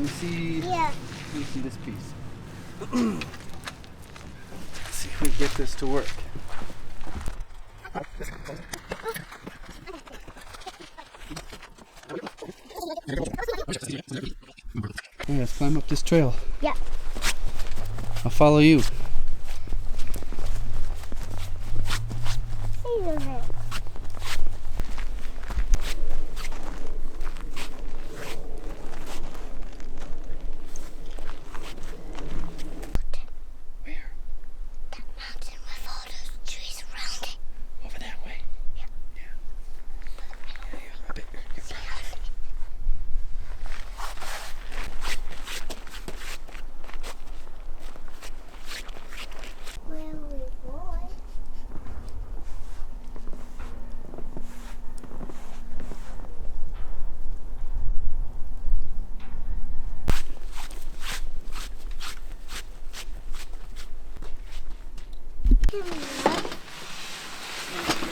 me see. Yeah. Let me see this piece. Let's see if we can get this to work. Okay, let's climb up this trail. Yeah. I'll follow you.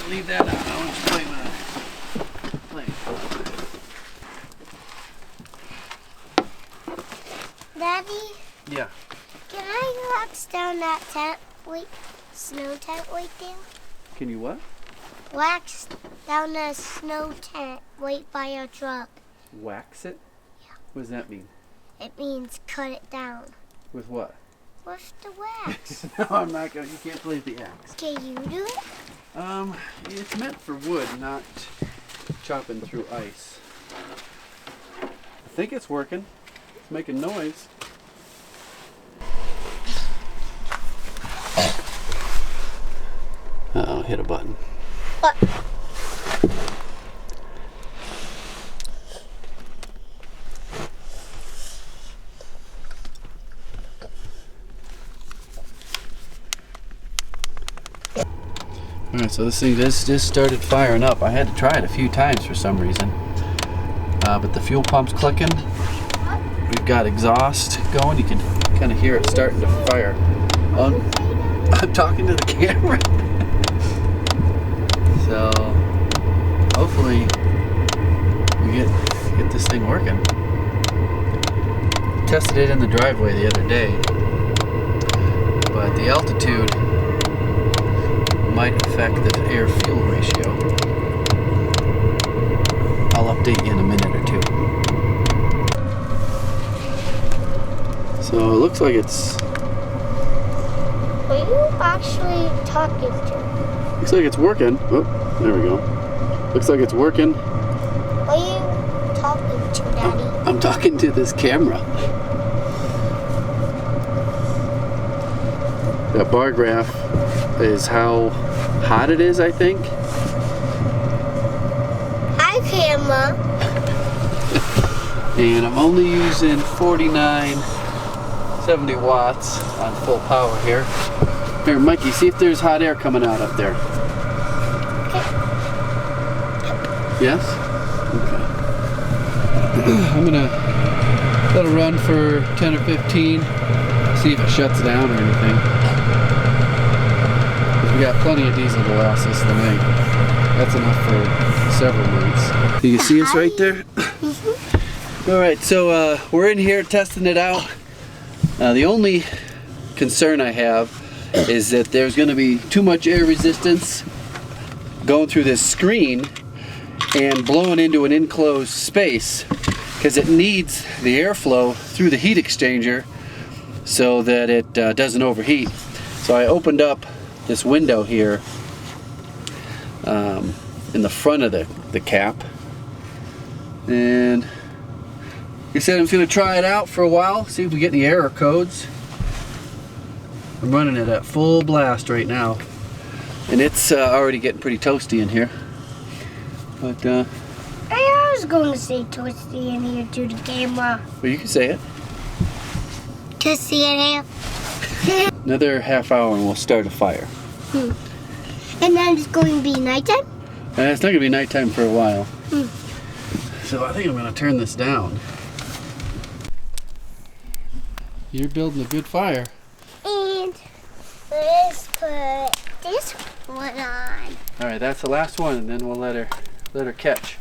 Leave that out. I want you to play with it. Daddy? Yeah. Can I wax down that tent, snow tent right there? Can you what? Wax down the snow tent right by our truck. Wax it? Yeah. What does that mean? It means cut it down. With what? With the wax. No, I'm not going to. You can't play with the axe. Can you do it? It's meant for wood, not chopping through ice. I think it's working. It's making noise. Uh-oh, hit a button. What? Alright, so this thing just started firing up. I had to try it a few times for some reason. But the fuel pump's clicking. We've got exhaust going. You can kind of hear it starting to fire. I'm talking to the camera. So hopefully we get this thing working. Tested it in the driveway the other day, but the altitude might affect the air-fuel ratio. I'll update you in a minute or two. So it looks like it's... Are you actually talking to? Looks like it's working. Oh, there we go. Looks like it's working. What are you talking to, Daddy? I'm talking to this camera. That bar graph is how hot it is, I think. Hi, camera. And I'm only using 4970 watts on full power here. Here, Mikey, see if there's hot air coming out up there. Okay. Yes? Okay. I'm gonna let it run for 10 or 15, see if it shuts down or anything. We got plenty of diesel to last us the night. That's enough for several months. Do you see us right there? Mm-hmm. All right, so we're in here testing it out. The only concern I have is that there's going to be too much air resistance going through this screen and blowing into an enclosed space, because it needs the airflow through the heat exchanger so that it doesn't overheat. So I opened up this window here in the front of the cap, and like I said, I'm going to try it out for a while, see if we get any error codes. I'm running it at full blast right now, and it's already getting pretty toasty in here. But I was going to say toasty in here to the camera. well, you can say it. Toasty in here. Another half hour and we'll start a fire. And then it's going to be nighttime? It's not going to be nighttime for a while. Hmm. So I think I'm going to turn this down. You're building a good fire. And let's put this one on. Alright, that's the last one, and then we'll let her catch.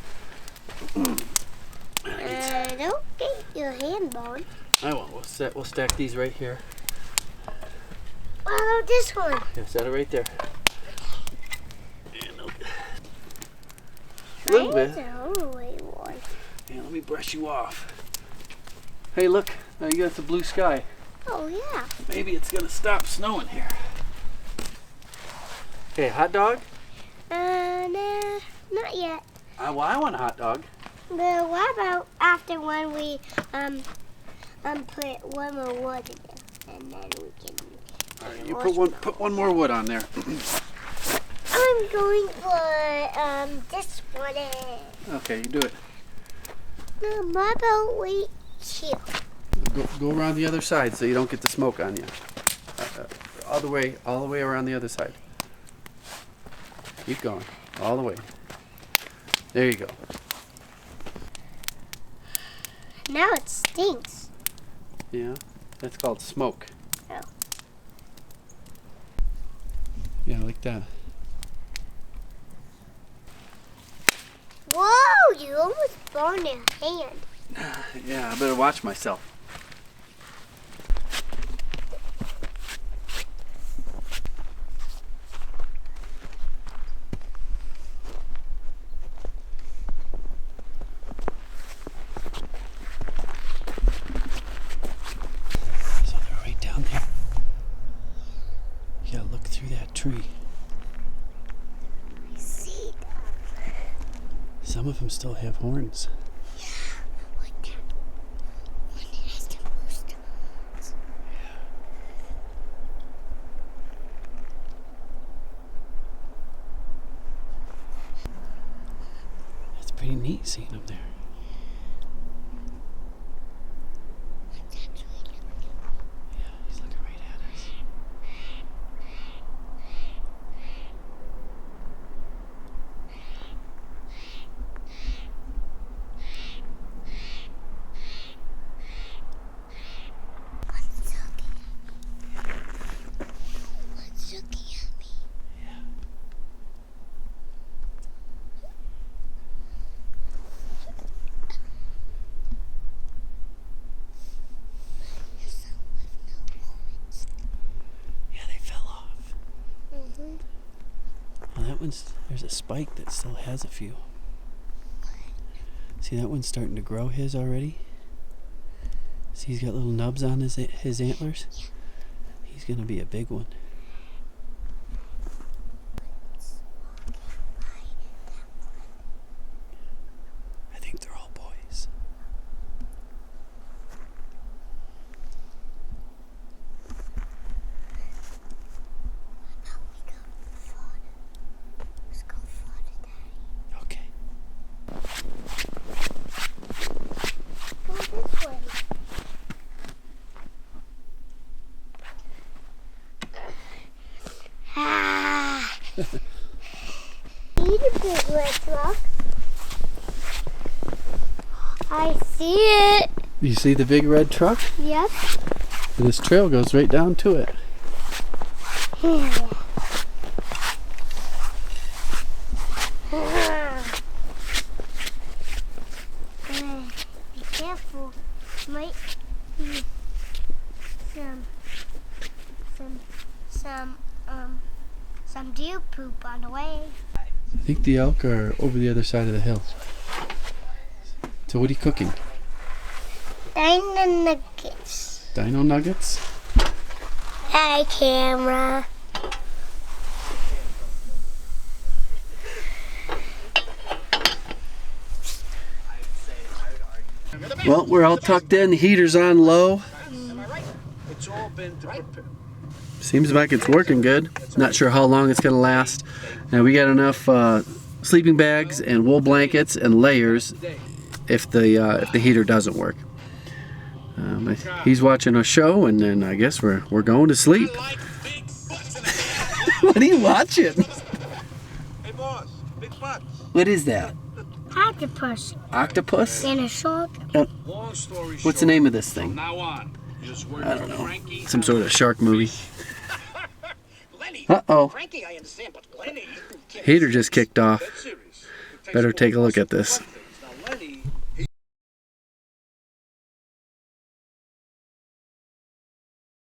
Okay, your hand bone. I won't. We'll stack these right here. What about this one? Yeah, set it right there. And a little bit. Yeah, let me brush you off. Hey, look. Now you got the blue sky. Oh, yeah. Maybe it's gonna stop snowing here. Okay, hot dog? Nah, not yet. Well, I want a hot dog. But what about after when we put one more wood in there, and then we can. All right, you put one more wood on there. I'm going for this one. Okay, you do it. No, what about we here? Go around the other side so you don't get the smoke on you. All the way around the other side. Keep going, all the way. There you go. Now it stinks. Yeah, that's called smoke. Oh. Yeah, like that. Whoa, you almost burned your hand. Yeah, I better watch myself. So they're right down there. You gotta look through that tree. I see them. Some of them still have horns. Like that. One has the most horns. It's pretty neat seeing them there. Yeah, he's looking right at us. One's looking at me. Yeah. Yeah, they fell off. Mm-hmm. Well, that one's, there's a spike that still has a few. See, that one's starting to grow his already. See, he's got little nubs on his antlers. He's gonna be a big one. I think they're all boys. Let's go further, Daddy. Okay. Go this way. Ah. See the big red truck? I see it. You see the big red truck? Yep. And this trail goes right down to it. Be careful. Might be some deer poop on the way. I think the elk are over the other side of the hill. So what are you cooking? Dino nuggets. Dino nuggets? Hey, camera. Well, we're all tucked in. The heater's on low. Seems like it's working good. Not sure how long it's going to last. Now we got enough sleeping bags and wool blankets and layers if the heater doesn't work. He's watching a show, and then I guess we're going to sleep. What are you watching? Hey boss, big butts. What is that? Octopus Octopus? and a shark. Long story short, What's the name of this from thing? now on, just work I don't with know. Frankie Some sort of shark movie. Lenny. Uh-oh. Frankie, I understand, but Lenny. Heater just kicked off. That's serious. It takes Better more take a look muscle at this. to run